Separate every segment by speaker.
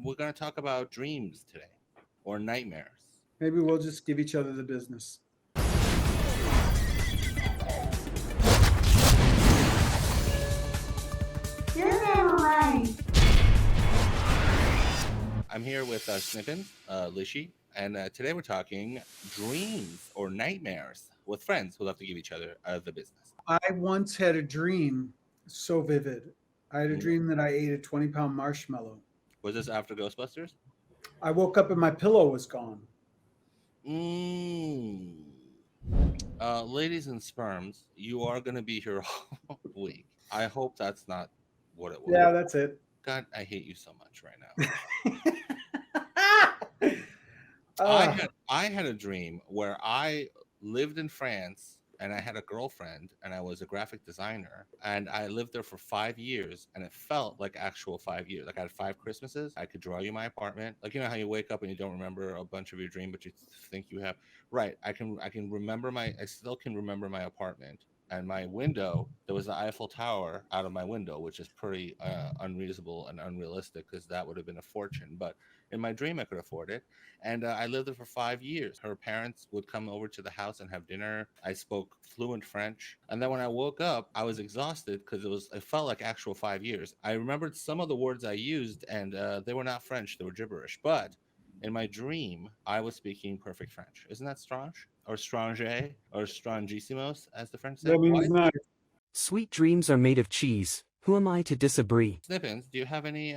Speaker 1: We're going to talk about dreams today or nightmares.
Speaker 2: Maybe we'll just give each other the business.
Speaker 1: I'm here with Snippin, Lishi, and today we're talking dreams or nightmares with friends who love to give each other the business.
Speaker 2: I once had a dream so vivid. I had a
Speaker 1: Mm.
Speaker 2: dream that I ate a 20-pound marshmallow.
Speaker 1: Was this after Ghostbusters?
Speaker 2: I woke up and my pillow was gone.
Speaker 1: Mm. Ladies and sperms, you are going to be here all week. I hope that's not what it was.
Speaker 2: Yeah, that's it.
Speaker 1: God, I hate you so much right now. I
Speaker 2: uh,
Speaker 1: had I had a dream where I lived in France and I had a girlfriend and I was a graphic designer and I lived there for 5 years and it felt like actual 5 years. Like I had 5 Christmases. I could draw you my apartment. Like you know how you wake up and you don't remember a bunch of your dream, but you think you have. Right. I can remember I still can remember my apartment. And my window, there was the Eiffel Tower out of my window, which is pretty unreasonable and unrealistic because that would have been a fortune. But in my dream, I could afford it and I lived there for 5 years. Her parents would come over to the house and have dinner. I spoke fluent French, and then when I woke up, I was exhausted because it felt like actual 5 years. I remembered some of the words I used, and they were not French; they were gibberish. But in my dream, I was speaking perfect French. Isn't that strange? Or strange, or strangissimos, as the French say?
Speaker 2: that
Speaker 1: Why?
Speaker 2: means nice.
Speaker 3: Sweet dreams are made of cheese. Who am I to disagree?
Speaker 1: Snippins, do you have any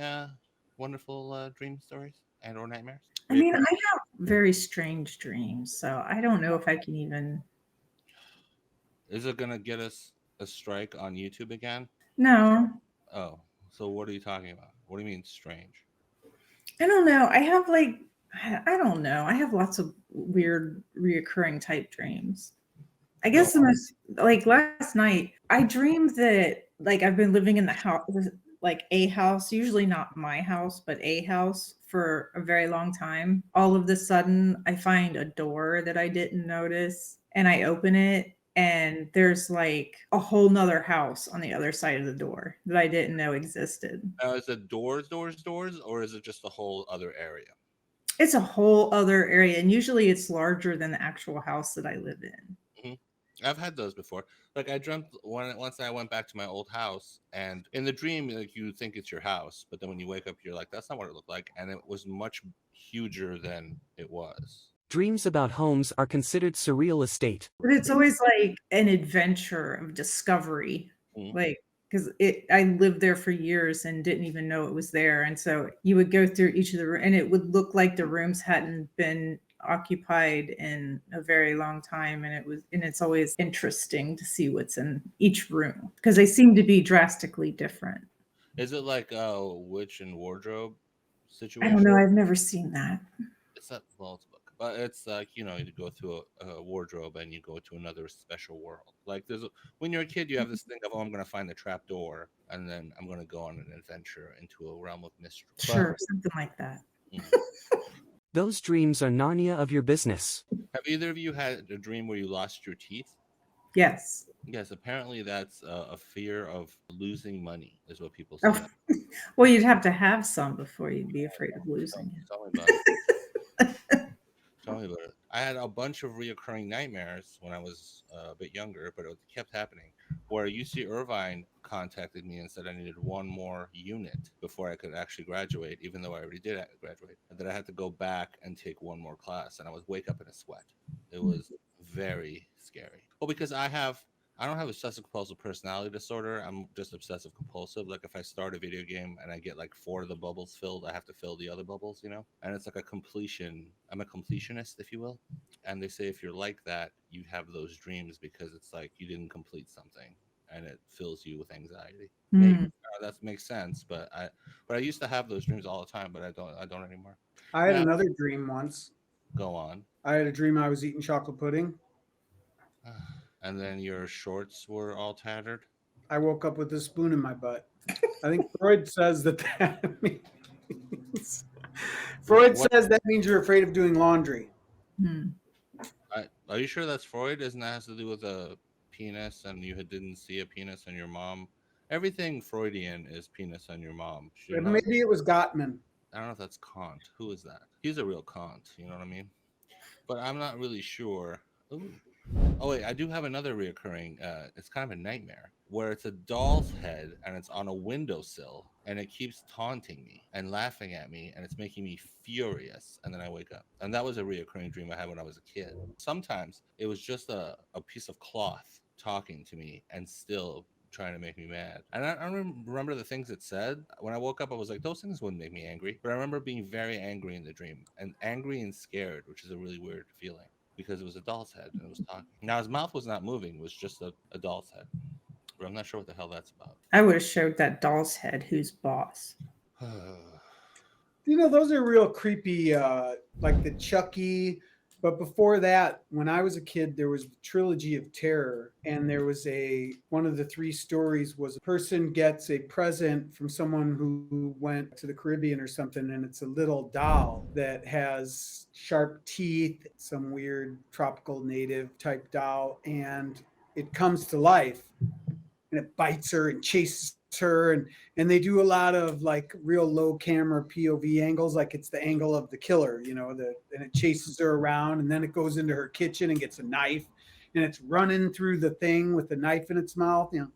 Speaker 1: wonderful dream stories and or nightmares?
Speaker 4: I mean, I have very strange dreams, so I don't know if I can even.
Speaker 1: Is it gonna get us a strike on YouTube again?
Speaker 4: No,
Speaker 1: Oh, so what are you talking about? What do you mean strange?
Speaker 4: I don't know. I have like, I don't know. I have lots of weird, reoccurring type dreams. I
Speaker 1: Go
Speaker 4: guess the most, like last night, I dreamed that like I've been living in the house, like a house, usually not my house, but a house for a very long time. All of the sudden, I find a door that I didn't notice and I open it. And there's like a whole nother house on the other side of the door that I didn't know existed.
Speaker 1: Now, is it doors, or is it just a whole other area?
Speaker 4: It's a whole other area. And usually it's larger than the actual house that I live in.
Speaker 1: Hmm. I've had those before. Like I dreamt once I went back to my old house, and in the dream, like you think it's your house, but then when you wake up, you're like, that's not what it looked like, and it was much huger than it was.
Speaker 3: Dreams about homes are considered surreal estate.
Speaker 4: But it's always like an adventure of discovery.
Speaker 1: Mhm.
Speaker 4: Like, because I lived there for years and didn't even know it was there. And so you would go through each of the and it would look like the rooms hadn't been occupied in a very long time. And it's always interesting to see what's in each room because they seem to be drastically different.
Speaker 1: Is it like a witch and wardrobe
Speaker 4: I don't
Speaker 1: situation?
Speaker 4: know. I've never seen that.
Speaker 1: It's not well, it's a book, but it's like you go through a wardrobe and you go to another special world. Like when you're a kid, you have this thing of I'm going to find the trap door, and then I'm going to go on an adventure into a realm of mystery. But
Speaker 4: Sure, something like that.
Speaker 1: mm.
Speaker 3: Those dreams are Narnia of your business.
Speaker 1: Have either of you had a dream where you lost your teeth?
Speaker 4: Yes.
Speaker 1: Yes, apparently that's a fear of losing money, is what people say.
Speaker 4: Oh, well, you'd have to have some before you'd be afraid of
Speaker 1: Tell,
Speaker 4: losing it.
Speaker 1: tell me about it. Tell me about it. I had a bunch of reoccurring nightmares when I was a bit younger, but it kept happening. Where UC Irvine contacted me and said I needed one more unit before I could actually graduate, even though I already did graduate, and that I had to go back and take one more class, and I would wake up in a sweat. It was very scary. Well, because I don't have obsessive compulsive personality disorder. I'm just obsessive compulsive. Like if I start a video game and I get like four of the bubbles filled, I have to fill the other bubbles, And it's like a completion. I'm a completionist, if you will. And they say if you're like that, you have those dreams because it's like you didn't complete something and it fills you with anxiety. Maybe
Speaker 4: Hmm.
Speaker 1: that makes sense, but I used to have those dreams all the time, but I don't anymore.
Speaker 2: I had
Speaker 1: Now
Speaker 2: another dream once.
Speaker 1: go on.
Speaker 2: I had a dream I was eating chocolate pudding.
Speaker 1: And then your shorts were all tattered.
Speaker 2: I woke up with a spoon in my butt. I think Freud says that means Freud
Speaker 1: What?
Speaker 2: says that means you're afraid of doing laundry.
Speaker 4: Hmm.
Speaker 1: Are you sure that's Freud? Isn't that has to do with a penis and you didn't see a penis on your mom? Everything Freudian is penis on your mom. Should know.
Speaker 2: Maybe it was Gottman.
Speaker 1: I don't know if that's Kant. Who is that? He's a real Kant. You know what I mean? But I'm not really sure. Ooh. Oh wait, I do have another reoccurring. It's kind of a nightmare where it's a doll's head and it's on a windowsill and it keeps taunting me and laughing at me and it's making me furious. And then I wake up. And that was a reoccurring dream I had when I was a kid. Sometimes it was just a piece of cloth talking to me and still trying to make me mad. And I don't remember the things it said. When I woke up, I was like, those things wouldn't make me angry. But I remember being very angry in the dream and angry and scared, which is a really weird feeling because it was a doll's head and it was talking. Now his mouth was not moving; it was just a doll's head. But I'm not sure what the hell that's about.
Speaker 4: I would have showed that doll's head who's boss.
Speaker 2: You know, those are real creepy, like the Chucky. But before that, when I was a kid, there was the Trilogy of Terror, and there was one of the three stories was a person gets a present from someone who went to the Caribbean or something, and it's a little doll that has sharp teeth, some weird tropical native type doll, and it comes to life, and it bites her and chases her, and they do a lot of like real low camera POV angles, like it's the angle of the killer, you know, and it chases her around, and then it goes into her kitchen and gets a knife, and it's running through the thing with the knife in its mouth, you know.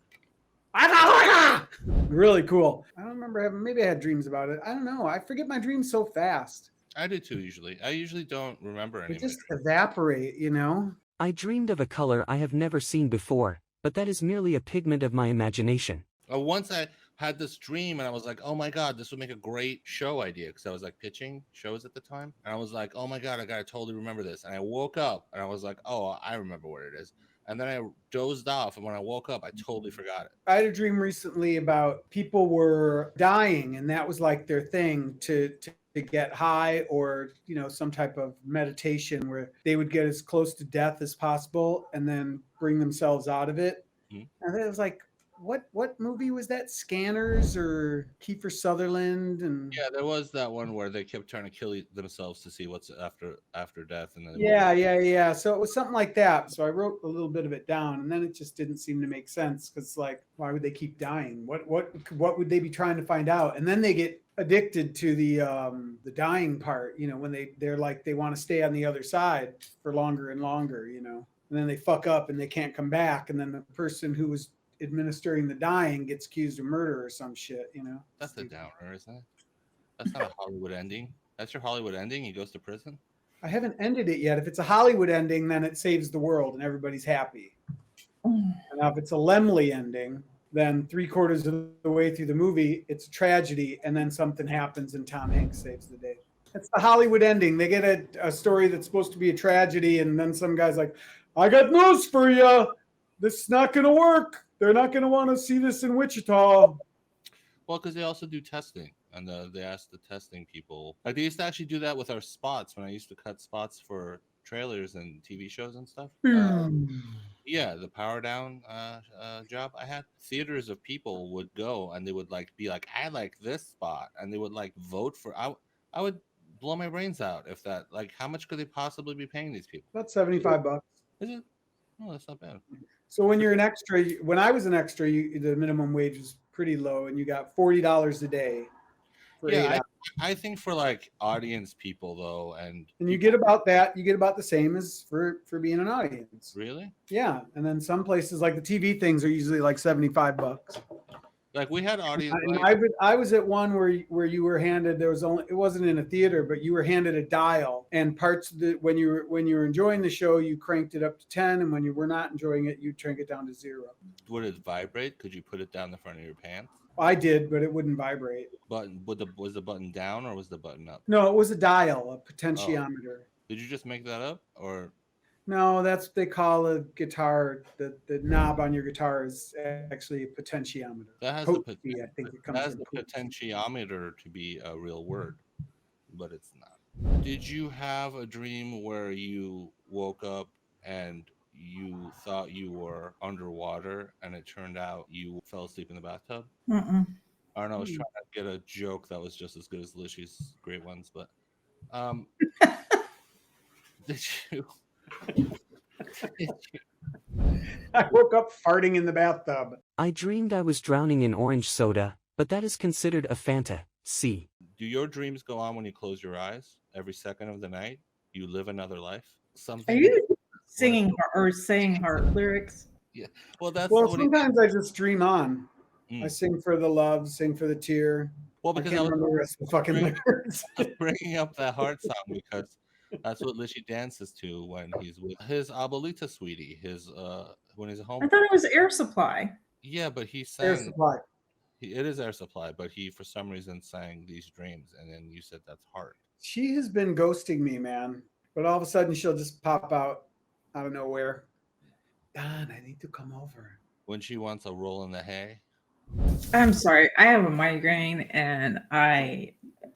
Speaker 2: Really cool. I don't remember maybe I had dreams about it. I don't know. I forget my dreams so fast.
Speaker 1: I do too usually. I usually don't remember
Speaker 2: They
Speaker 1: any.
Speaker 2: just evaporate, you know.
Speaker 3: I dreamed of a color I have never seen before, but that is merely a pigment of my imagination.
Speaker 1: Once I had this dream and I was like, oh my God, this would make a great show idea because I was like pitching shows at the time. And I was like, oh my God, I got to totally remember this. And I woke up and I was like, oh, I remember what it is. And then I dozed off. And when I woke up, I totally forgot it.
Speaker 2: I had a dream recently about people were dying, and that was like their thing to get high, or, you know, some type of meditation where they would get as close to death as possible and then bring themselves out of it.
Speaker 1: Mm-hmm.
Speaker 2: And it was like, what movie was that? Scanners or Kiefer Sutherland? And
Speaker 1: Yeah, there was that one where they kept trying to kill themselves to see what's after death, and then
Speaker 2: yeah. So it was something like that. So I wrote a little bit of it down, and then it just didn't seem to make sense because, like, why would they keep dying? What would they be trying to find out? And then they get addicted to the dying part. You know, when they're like they want to stay on the other side for longer and longer. You know, and then they fuck up and they can't come back, and then the person who was administering the dying gets accused of murder or some shit, you know.
Speaker 1: That's a downer, isn't it? That's not a Hollywood ending. That's your Hollywood ending. He goes to prison.
Speaker 2: I haven't ended it yet. If it's a Hollywood ending, then it saves the world and everybody's happy. And now if it's a Lemley ending, then 3/4 of the way through the movie, it's a tragedy, and then something happens and Tom Hanks saves the day. That's the Hollywood ending. They get a story that's supposed to be a tragedy, and then some guy's like, I got news for you. This is not going to work. They're not going to want to see this in Wichita.
Speaker 1: Well, because they also do testing, and they ask the testing people. Like they used to actually do that with our spots when I used to cut spots for trailers and TV shows and stuff. Yeah, the Power Down job I had. Theaters of people would go and they would be like, I like this spot, and they would vote for. I would blow my brains out if that. Like, how much could they possibly be paying these people?
Speaker 2: About $75.
Speaker 1: Is it? Oh, that's not bad.
Speaker 2: So when you're an extra, when I was an extra, the minimum wage was pretty low, and you got $40 a day.
Speaker 1: Yeah, I think for audience people though, and
Speaker 2: you get about that. You get about the same as for being an audience.
Speaker 1: Really?
Speaker 2: Yeah, and then some places like the TV things are usually like $75.
Speaker 1: Like we had audience.
Speaker 2: I was at one where you were handed, it wasn't in a theater, but you were handed a dial, and parts of when you were enjoying the show, you cranked it up to 10, and when you were not enjoying it, you crank it down to 0.
Speaker 1: Would it vibrate? Could you put it down the front of your pants?
Speaker 2: I did, but it wouldn't vibrate.
Speaker 1: Was the button down or was the button up?
Speaker 2: No, it was a dial, a potentiometer.
Speaker 1: Did you just make that up, or?
Speaker 2: No, that's what they call a guitar. The knob on your guitar is actually a potentiometer.
Speaker 1: That has
Speaker 2: Potency, I think it comes
Speaker 1: has
Speaker 2: from
Speaker 1: the
Speaker 2: potency.
Speaker 1: potentiometer to be a real word, but it's not. Did you have a dream where you woke up and you thought you were underwater and it turned out you fell asleep in the bathtub?
Speaker 4: Mm-mm.
Speaker 1: I don't know. I was trying to get a joke that was just as good as Lishy's great ones, but did you?
Speaker 2: I woke up farting in the bathtub.
Speaker 3: I dreamed I was drowning in orange soda, but that is considered a Fanta. See.
Speaker 1: Do your dreams go on when you close your eyes every second of the night? You live another life.
Speaker 4: Are
Speaker 1: Something.
Speaker 4: you singing or saying heart lyrics?
Speaker 1: Well, that's
Speaker 2: Well,
Speaker 1: what he.
Speaker 2: sometimes I just dream on. I
Speaker 1: Mm.
Speaker 2: sing for the love, sing for the tear.
Speaker 1: Well,
Speaker 2: I
Speaker 1: because
Speaker 2: can't
Speaker 1: I was
Speaker 2: remember the rest of the fucking
Speaker 1: Right.
Speaker 2: lyrics.
Speaker 1: bringing up that heart song because that's what Lishy dances to when he's with his abuelita sweetie. His when he's at home.
Speaker 4: I thought it was Air Supply.
Speaker 1: Yeah, but he
Speaker 2: Air
Speaker 1: sang.
Speaker 2: Supply.
Speaker 1: It is Air Supply, but he for some reason sang These Dreams, and then you said that's heart.
Speaker 2: She has been ghosting me, man. But all of a sudden she'll just pop out of nowhere. Don, I need to come over.
Speaker 1: When she wants a roll in the hay.
Speaker 4: I'm sorry. I have a migraine and I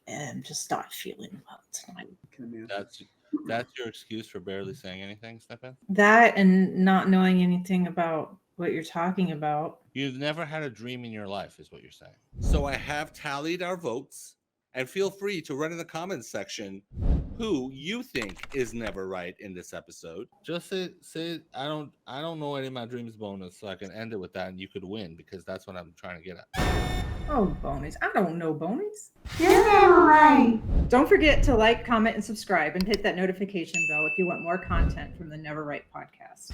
Speaker 4: am just not feeling well tonight.
Speaker 2: Can imagine.
Speaker 1: That's your excuse for barely saying anything, Stefan?
Speaker 4: That and not knowing anything about what you're talking about.
Speaker 1: You've never had a dream in your life, is what you're saying. So I have tallied our votes, and feel free to write in the comments section who you think is never right in this episode. Just say I don't know any of my dreams bonus, so I can end it with that, and you could win because that's what I'm trying to get at.
Speaker 4: Oh, Bonies. I don't know Bonies.
Speaker 5: You're never right.
Speaker 4: Don't forget to like, comment, and subscribe and hit that notification bell if you want more content from the Never Right podcast.